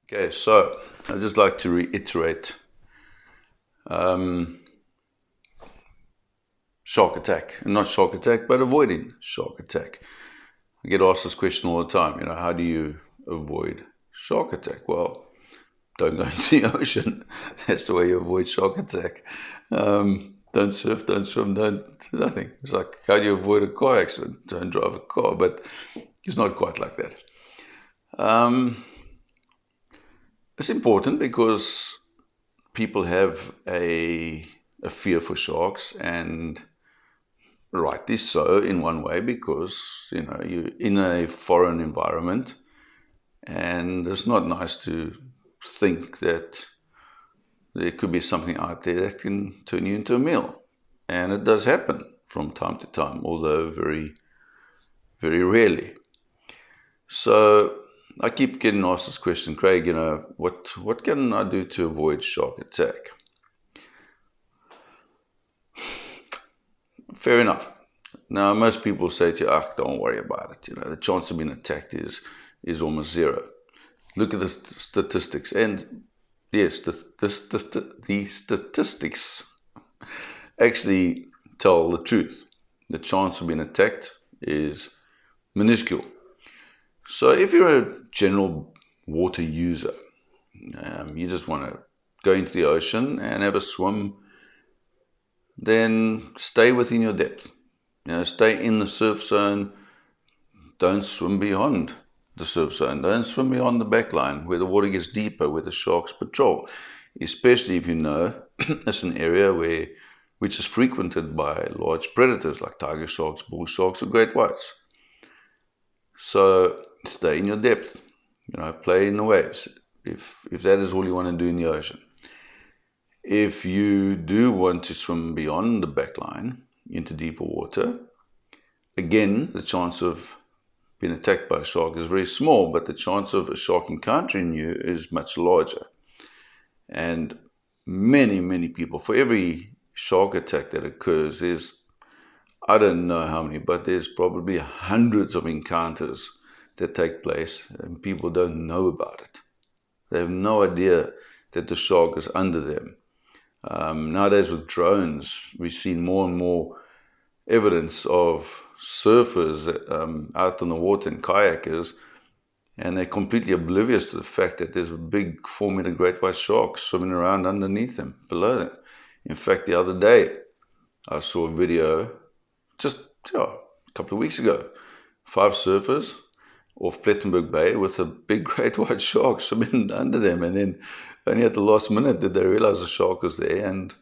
Okay, so I'd just like to reiterate um, shark attack. Not shark attack, but avoiding shark attack. I get asked this question all the time, how do you avoid shark attack? Well, don't go into the ocean. That's the way you avoid shark attack. Don't surf, don't swim, don't nothing. It's like, how do you avoid a car accident? Don't drive a car, but it's not quite like that. It's important because people have a fear for sharks, and rightly so in one way, because you're in a foreign environment and it's not nice to think that there could be something out there that can turn you into a meal. And it does happen from time to time, although very, very rarely. So I keep getting asked this question, Craig, what can I do to avoid shark attack? Fair enough. Now, most people say to you, don't worry about it. The chance of being attacked is almost zero. Look at the statistics. And yes, the statistics actually tell the truth. The chance of being attacked is minuscule. So if you're a general water user, you just want to go into the ocean and have a swim, then stay within your depth. Stay in the surf zone. Don't swim beyond the surf zone. Don't swim beyond the backline where the water gets deeper, where the sharks patrol. Especially if you know it's an area which is frequented by large predators like tiger sharks, bull sharks, or great whites. So stay in your depth. Play in the waves. If that is all you want to do in the ocean. If you do want to swim beyond the backline into deeper water, again, the chance of being attacked by a shark is very small, but the chance of a shark encountering you is much larger. And many, many people, for every shark attack that occurs, I don't know how many, but there's probably hundreds of encounters that take place, and people don't know about it. They have no idea that the shark is under them. Nowadays with drones, we've seen more and more evidence of surfers out on the water and kayakers, and they're completely oblivious to the fact that there's a big 4-meter great white shark swimming around underneath them, below them. In fact, the other day, I saw a video just a couple of weeks ago. 5 surfers off Plettenberg Bay with a big great white shark swimming under them, and then only at the last minute did they realize the shark was there, and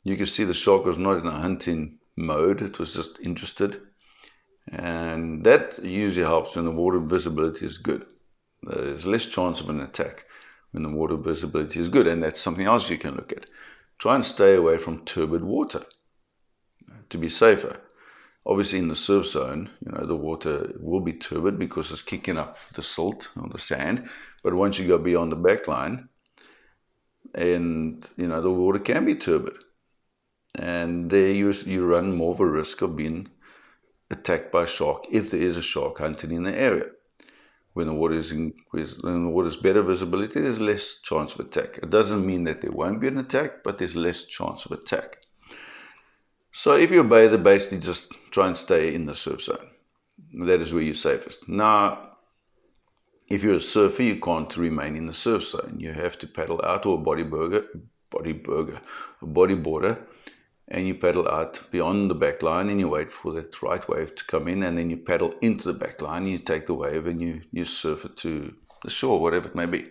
you could see the shark was not in a hunting mode, it was just interested. And that usually helps when the water visibility is good. There's less chance of an attack when the water visibility is good, and that's something else you can look at. Try and stay away from turbid water to be safer. Obviously in the surf zone, the water will be turbid because it's kicking up the silt or the sand, but once you go beyond the backline, and the water can be turbid, and there you run more of a risk of being attacked by a shark if there is a shark hunting in the area. When the water is better visibility, there's less chance of attack. It doesn't mean that there won't be an attack, but there's less chance of attack. So if you're a bather, basically just try and stay in the surf zone. That is where you're safest. Now, if you're a surfer, you can't remain in the surf zone. You have to paddle out, or a bodyboarder, and you paddle out beyond the back line, and you wait for that right wave to come in, and then you paddle into the back line, and you take the wave, and you surf it to the shore, whatever it may be.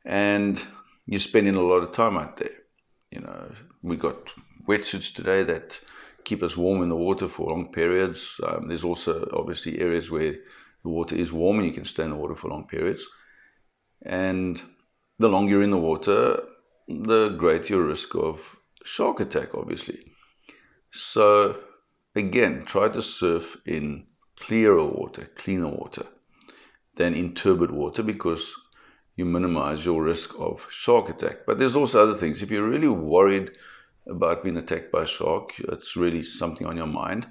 And you're spending a lot of time out there. We got wetsuits today that keep us warm in the water for long periods. There's also obviously areas where the water is warm and you can stay in the water for long periods. And the longer you're in the water, the greater your risk of shark attack, obviously. So again, try to surf in clearer water, cleaner water than in turbid water, because you minimize your risk of shark attack. But there's also other things. If you're really worried about being attacked by a shark, it's really something on your mind,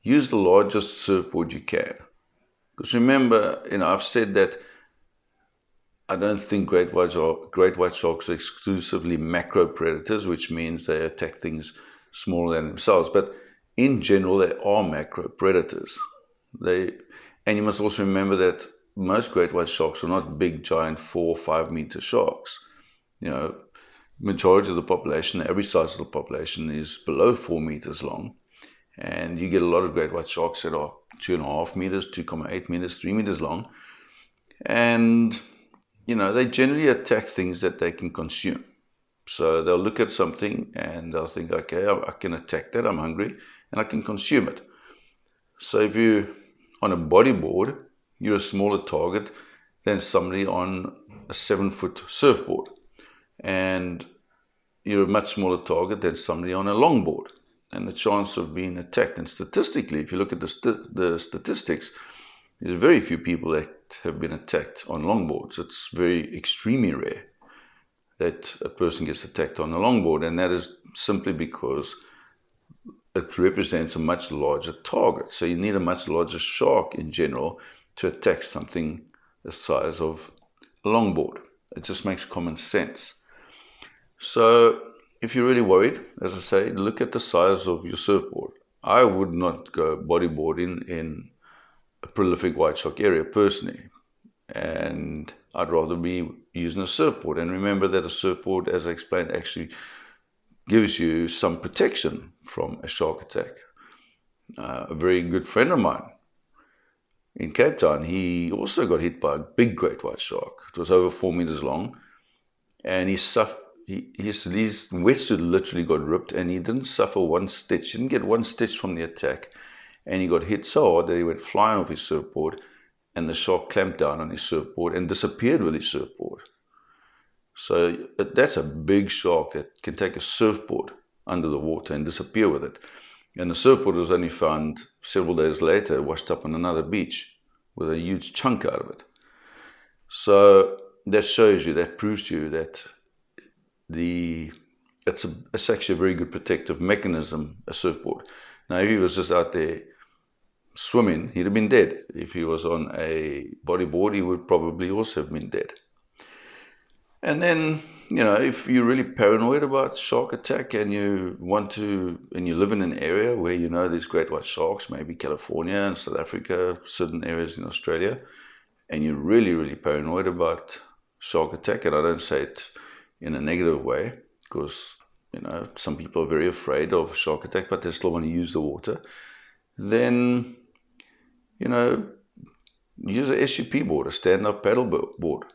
use the largest surfboard you can. Because remember, I've said that I don't think great white sharks are exclusively macro predators, which means they attack things smaller than themselves. But in general, they are macro predators. And you must also remember that most great white sharks are not big, giant 4 or 5 meter sharks. You know, majority of the population, the average size of the population is below 4 meters long. And you get a lot of great white sharks that are 2.5 meters, 2.8 meters, 3 meters long. And, you know, they generally attack things that they can consume. So they'll look at something and they'll think, okay, I can attack that, I'm hungry, and I can consume it. So if you're on a bodyboard, you're a smaller target than somebody on a 7-foot surfboard. And you're a much smaller target than somebody on a longboard. And the chance of being attacked, and statistically, if you look at the statistics, there's very few people that have been attacked on longboards. It's very extremely rare that a person gets attacked on a longboard, and that is simply because it represents a much larger target. So you need a much larger shark in general to attack something the size of a longboard. It just makes common sense. So if you're really worried, as I say, look at the size of your surfboard. I would not go bodyboarding in a prolific white shark area personally, and I'd rather be using a surfboard. And remember that a surfboard, as I explained, actually gives you some protection from a shark attack. A very good friend of mine in Cape Town, he also got hit by a big great white shark. It was over 4 meters long, and his wetsuit literally got ripped, and he didn't suffer one stitch. He didn't get one stitch from the attack, and he got hit so hard that he went flying off his surfboard, and the shark clamped down on his surfboard and disappeared with his surfboard. So that's a big shark that can take a surfboard under the water and disappear with it. And the surfboard was only found several days later, washed up on another beach with a huge chunk out of it. So that shows you, that proves to you that it's actually a very good protective mechanism, a surfboard. Now, if he was just out there swimming, he'd have been dead. If he was on a bodyboard, he would probably also have been dead. And then, you know, if you're really paranoid about shark attack and you live in an area where you know there's great white sharks, maybe California and South Africa, certain areas in Australia, and you're really, really paranoid about shark attack, and I don't say it in a negative way, because, you know, some people are very afraid of shark attack, but they still want to use the water, then, you know, use a SUP board, a stand-up paddle board.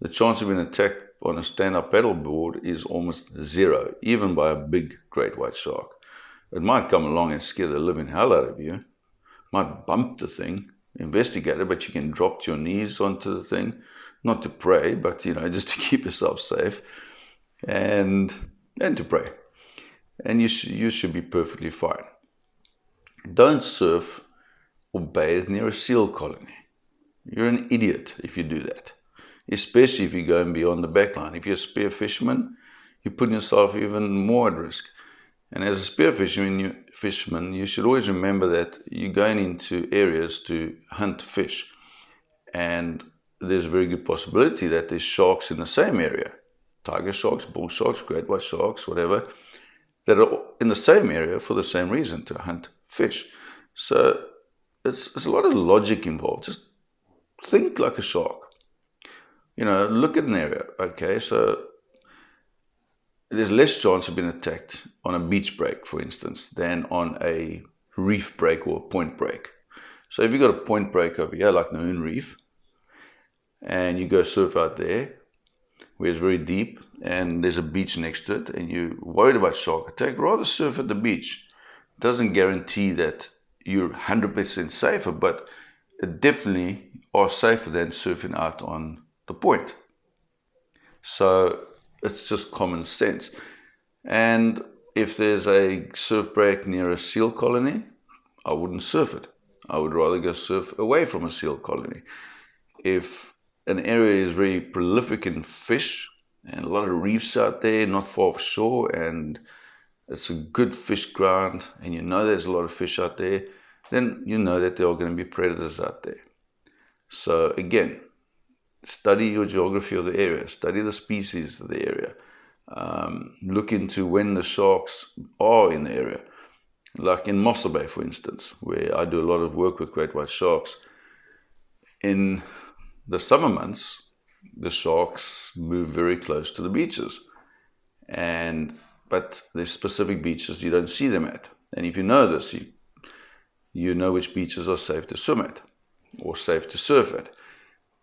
The chance of being attacked on a stand-up paddle board is almost zero, even by a big great white shark. It might come along and scare the living hell out of you, might bump the thing, investigate it, but you can drop to your knees onto the thing, not to pray, but, you know, just to keep yourself safe, and to pray. And you should be perfectly fine. Don't surf or bathe near a seal colony. You're an idiot if you do that, especially if you're going beyond the backline. If you're a spear fisherman, you're putting yourself even more at risk. And as a spear fisherman, you should always remember that you're going into areas to hunt fish. And there's a very good possibility that there's sharks in the same area, tiger sharks, bull sharks, great white sharks, whatever, that are in the same area for the same reason, to hunt fish. So there's a lot of logic involved. Just think like a shark. You know, look at an area. Okay, so there's less chance of being attacked on a beach break, for instance, than on a reef break or a point break. So if you've got a point break over here, like Nahoon Reef, and you go surf out there, where it's very deep, and there's a beach next to it, and you're worried about shark attack, rather surf at the beach. It doesn't guarantee that you're 100% safer, but it definitely are safer than surfing out on the point. So it's just common sense. And if there's a surf break near a seal colony, I wouldn't surf it. I would rather go surf away from a seal colony. If an area is very prolific in fish and a lot of reefs out there, not far offshore, and it's a good fish ground, and you know there's a lot of fish out there, then you know that there are going to be predators out there. So again, study your geography of the area, study the species of the area, look into when the sharks are in the area. Like in Mossel Bay, for instance, where I do a lot of work with great white sharks. In the summer months, the sharks move very close to the beaches, but there's specific beaches you don't see them at. And if you know this, you know which beaches are safe to swim at or safe to surf at.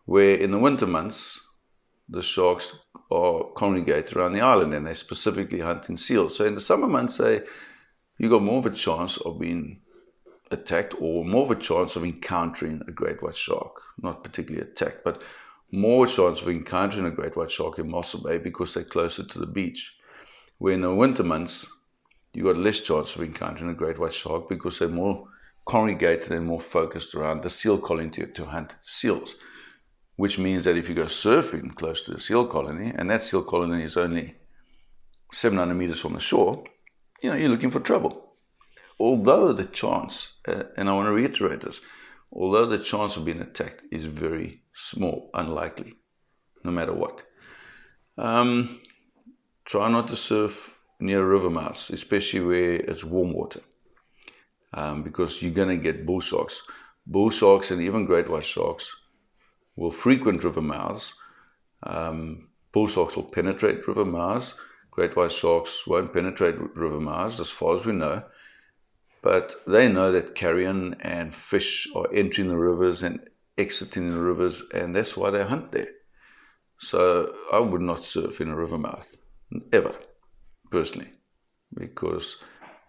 Where in the winter months, the sharks are congregated around the island and they specifically hunt in seals. So in the summer months, you got more of a chance of being attacked or more of a chance of encountering a great white shark. Not particularly attacked, but more chance of encountering a great white shark in Mossel Bay because they're closer to the beach. Where in the winter months, you got less chance of encountering a great white shark because they're more congregated and more focused around the seal colony to hunt seals. Which means that if you go surfing close to the seal colony, and that seal colony is only 700 meters from the shore, you're looking for trouble. Although the chance, and I want to reiterate this, although the chance of being attacked is very small, unlikely, no matter what. Try not to surf near river mouths, especially where it's warm water, because you're going to get bull sharks. Bull sharks and even great white sharks will frequent river mouths. Bull sharks will penetrate river mouths. Great white sharks won't penetrate river mouths, as far as we know. But they know that carrion and fish are entering the rivers and exiting the rivers, and that's why they hunt there. So I would not surf in a river mouth, ever, personally, because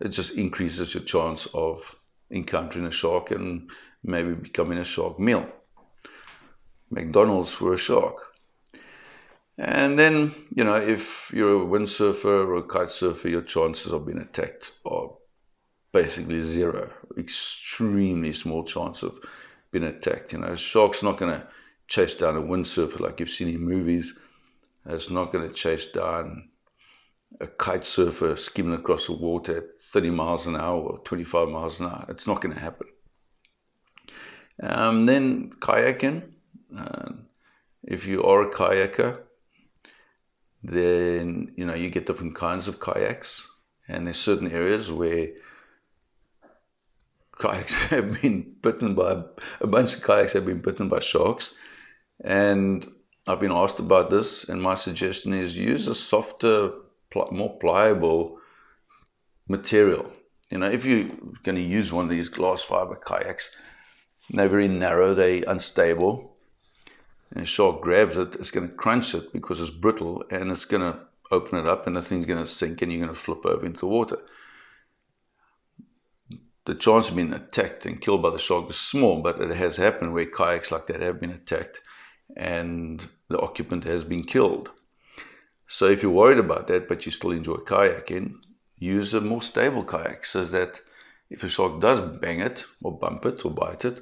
it just increases your chance of encountering a shark and maybe becoming a shark meal. McDonald's for a shark. And then, if you're a windsurfer or a kite surfer, your chances of being attacked are basically zero. Extremely small chance of being attacked. A shark's not going to chase down a windsurfer like you've seen in movies. It's not going to chase down a kite surfer skimming across the water at 30 miles an hour or 25 miles an hour. It's not going to happen. Then kayaking. If you are a kayaker, then you get different kinds of kayaks, and there's certain areas where kayaks have been bitten by a bunch of kayaks have been bitten by sharks. And I've been asked about this, and my suggestion is use a softer, more pliable material. If you're going to use one of these glass fiber kayaks, they're very narrow, they're unstable. And a shark grabs it, it's going to crunch it because it's brittle, and it's going to open it up, and the thing's going to sink, and you're going to flip over into the water. The chance of being attacked and killed by the shark is small, but it has happened where kayaks like that have been attacked, and the occupant has been killed. So if you're worried about that, but you still enjoy kayaking, use a more stable kayak, so that if a shark does bang it, or bump it, or bite it,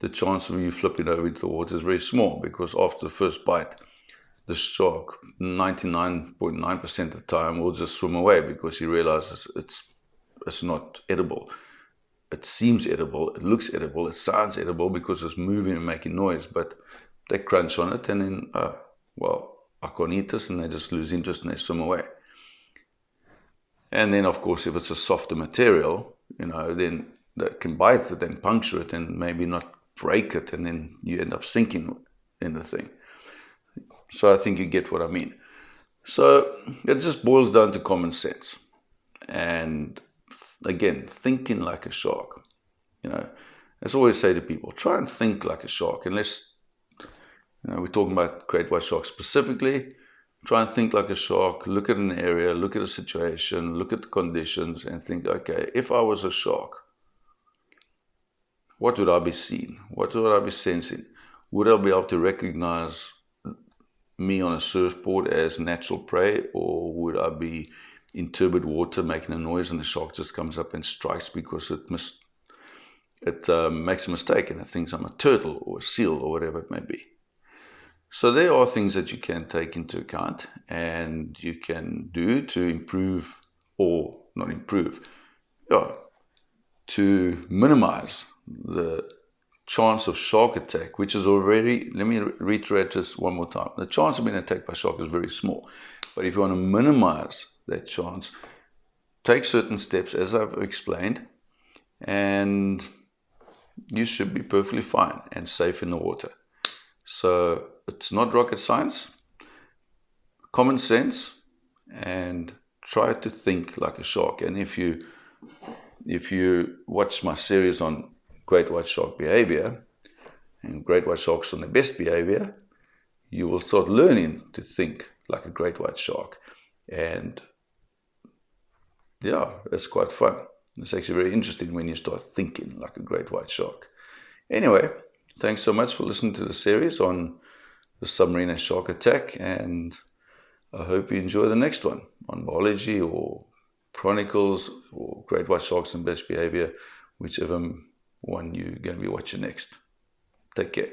the chance of you flipping over into the water is very small, because after the first bite, the shark 99.9% of the time will just swim away because he realizes it's not edible. It seems edible, it looks edible, it sounds edible because it's moving and making noise, but they crunch on it and then, I can't eat this, and they just lose interest and they swim away. And then, of course, if it's a softer material, then that can bite it and puncture it and maybe not break it, and then you end up sinking in the thing. So I think you get what I mean. So it just boils down to common sense. And again, thinking like a shark. As I always say to people, try and think like a shark. Unless, we're talking about great white sharks specifically, try and think like a shark, look at an area, look at a situation, look at the conditions, and think, okay, if I was a shark, what would I be seeing? What would I be sensing? Would I be able to recognize me on a surfboard as natural prey, or would I be in turbid water making a noise and the shark just comes up and strikes because it makes a mistake and it thinks I'm a turtle or a seal or whatever it may be? So there are things that you can take into account and you can do to improve, or not improve, to minimize the chance of shark attack, which is already, let me reiterate this one more time. The chance of being attacked by shark is very small. But if you want to minimize that chance, take certain steps as I've explained, and you should be perfectly fine and safe in the water. So it's not rocket science, common sense, and try to think like a shark. And if you watch my series on great white shark behavior and great white sharks on their best behavior, you will start learning to think like a great white shark. And yeah, it's quite fun. It's actually very interesting when you start thinking like a great white shark. Anyway, thanks so much for listening to the series on the submarine and shark attack, and I hope you enjoy the next one on biology or chronicles or great white sharks and best behavior, whichever one you're going to be watching next. Take care.